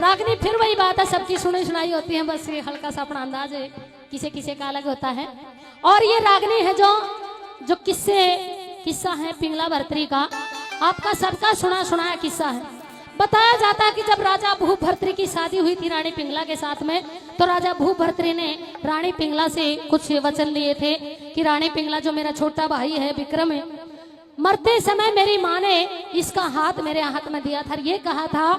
रागनी फिर वही बात है, सबकी सुनी सुनाई होती है, बस ये हल्का सा अपना अंदाज है, किसी किसी का अलग होता है। और ये रागनी है जो किस्सा है पिंगला भर्तरी का, आपका सबका सुना सुनाया किस्सा है। बताया जाता है कि जब राजा भूप भर्तरी की शादी हुई थी रानी पिंगला के साथ में, तो राजा भूप भर्तरी ने रानी पिंगला से कुछ वचन लिए थे कि रानी पिंगला जो मेरा छोटा भाई है विक्रम है, मरते समय मेरी माँ ने इसका हाथ मेरे हाथ में दिया था, ये कहा था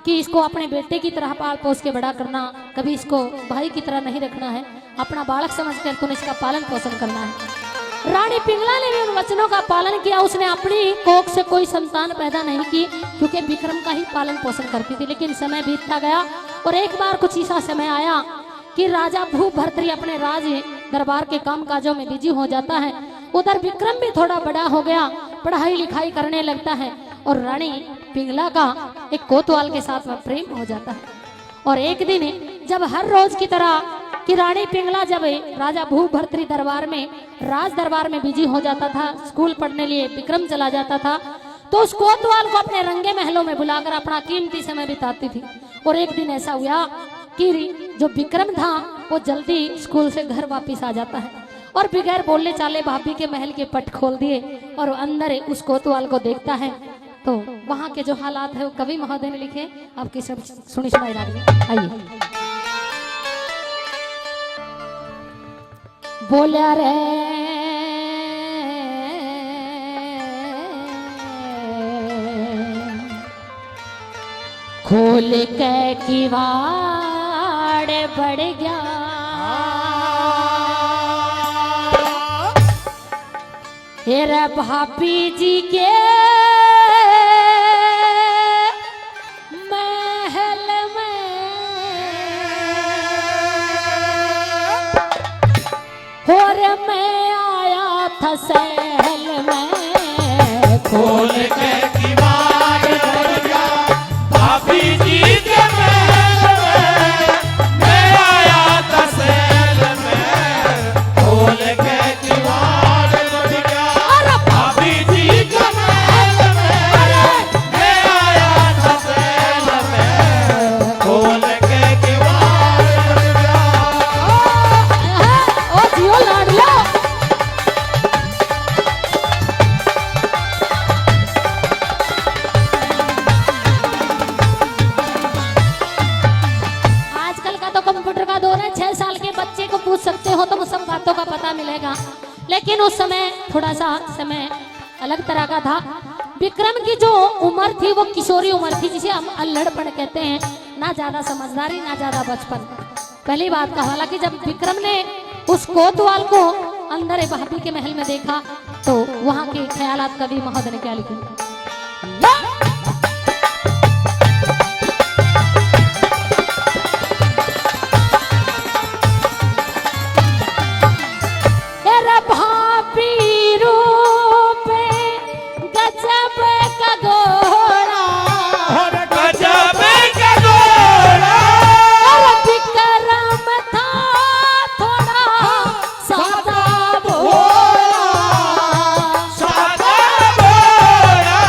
कि इसको अपने बेटे की तरह पाल पोस के बड़ा करना, कभी इसको भाई की तरह नहीं रखना है, अपना बालक समझकर तूने इसका पालन पोषण करना है। रानी पिंगला ने भी उन वचनों का पालन किया। उसने अपनी कोख से कोई संतान पैदा नहीं की, क्योंकि विक्रम का ही पालन पोषण करती थी। लेकिन समय बीतता गया और एक बार कुछ ऐसा समय आया कि राजा भूप भर्तरी अपने राज दरबार के काम काजों में बिजी हो जाता है। उधर विक्रम भी थोड़ा बड़ा हो गया, पढ़ाई लिखाई करने लगता है और रानी पिंगला का एक कोतवाल के साथ में प्रेम हो जाता है। और एक दिन जब हर रोज की तरह कि रानी पिंगला जब राजा भूप भर्तरी दरबार में राज दरबार में बिजी हो जाता था, स्कूल पढ़ने लिए विक्रम चला जाता था, तो उस कोतवाल को अपने रंगे महलों में बुलाकर अपना कीमती समय बिताती थी। और एक दिन ऐसा हुआ कि जो विक्रम था वो जल्दी स्कूल से घर वापिस आ जाता है और बगैर बोलने चाले भाभी के महल के पट खोल दिए और अंदर उस कोतवाल को देखता है। तो वहाँ के जो हालात है वो कवि महोदय ने लिखे, आपकी सब सुनी सुनाई रागनी। आइए। बोला रे खोल के किवाड़ बढ़ गया, हेरा भाभी जी के महल में और मैं आया था सहल में, खोल के किवाड़ बढ़ गया भाभी जी के महल में, मैं आया था सहल में, खोल के किवाड़ बढ़ गया भाभी जी के महल में, मैं आया था सहल में, खोल के किवाड़ बढ़ गया। ओ जियो लाडलो। आजकल का तो कंप्यूटर का दौर है, 6 साल के बच्चे को पूछ सकते हो तो वो सब बातों का पता मिलेगा। लेकिन उस समय थोड़ा सा समय अलग तरह का था। विक्रम की जो उम्र थी वो किशोरी उम्र थी, जिसे हम अल्लड़पन कहते हैं, ना ज्यादा समझदारी ना ज्यादा बचपन। पहली बात का, हालांकि जब विक्रम ने उस कोतवाल को अंदर भाभी के महल में देखा तो वहां के ख्यालात कवि महोदय ने क्या लिखे। भाभी रूप गजब का घोड़ा, गजब का घोड़ा, विक्रम था थोड़ा सादा भोला, सादा भोला,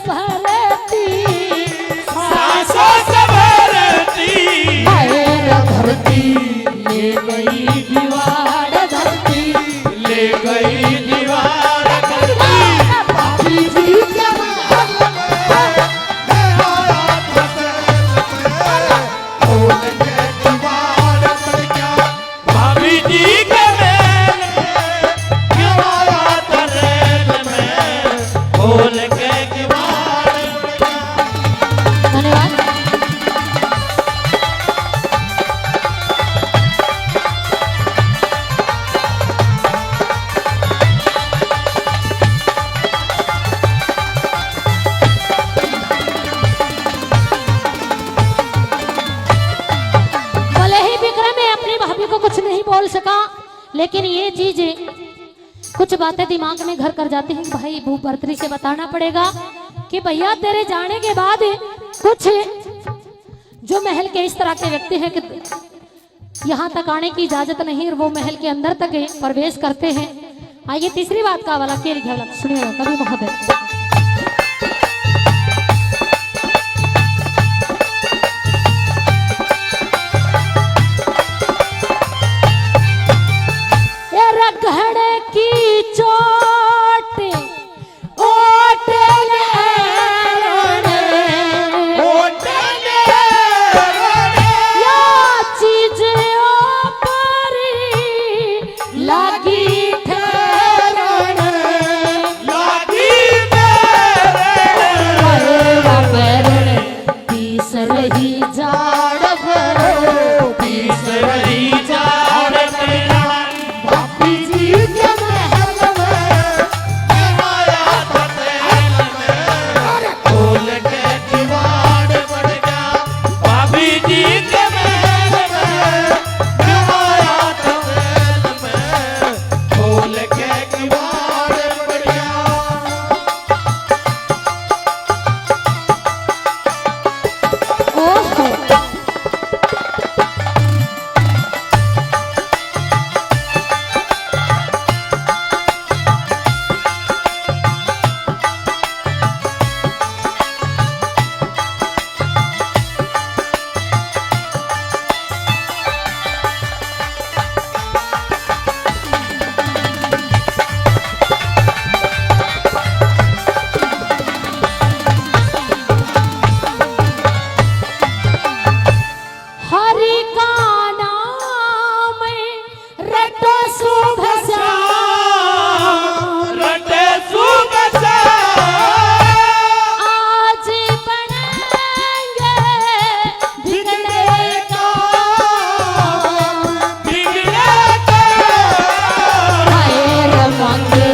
भरती सांसों से भरती पैर धरती ले गई दीवार धरती ले गई दीवार धरती पापी जी के महल भाभी जी के महल में क्यों आया तरेल में खोल के किवाड़ धन्यवाद। भले ही विक्रम है अपनी भाभी को कुछ नहीं बोल सका, लेकिन ये चीजें कुछ बातें दिमाग में घर कर जाती हैं। भाई भूपवर्त्री से बताना पड़ेगा कि भैया तेरे जाने के बाद कुछ जो महल के इस तरह के व्यक्ति हैं कि यहाँ तक आने की इजाजत नहीं और वो महल के अंदर तक प्रवेश करते हैं। आइए तीसरी बात का वाला के लिखा सुनिएगा कभी महोदय। घड़े की चोट ओट या चीज ऊपरी लगी ठहरन पीस रही जाड़ भरो पीस रही जाड़ पापी जी के महल में आया तरेल में खोल के किवाड़ बढ़ गया भाभी जी के महल में आया तरेल में खोल के किवाड़ बढ़ गया ओहो हरि का नाम रटो शुभ श्याम रटे सुबह से आज बनेंगे बिगड़े का बिगड़े के पैर मांगे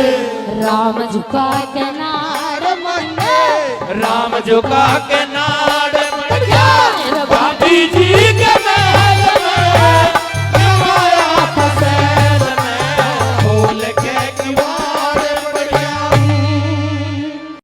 राम झुका के नार मांगे राम झुका के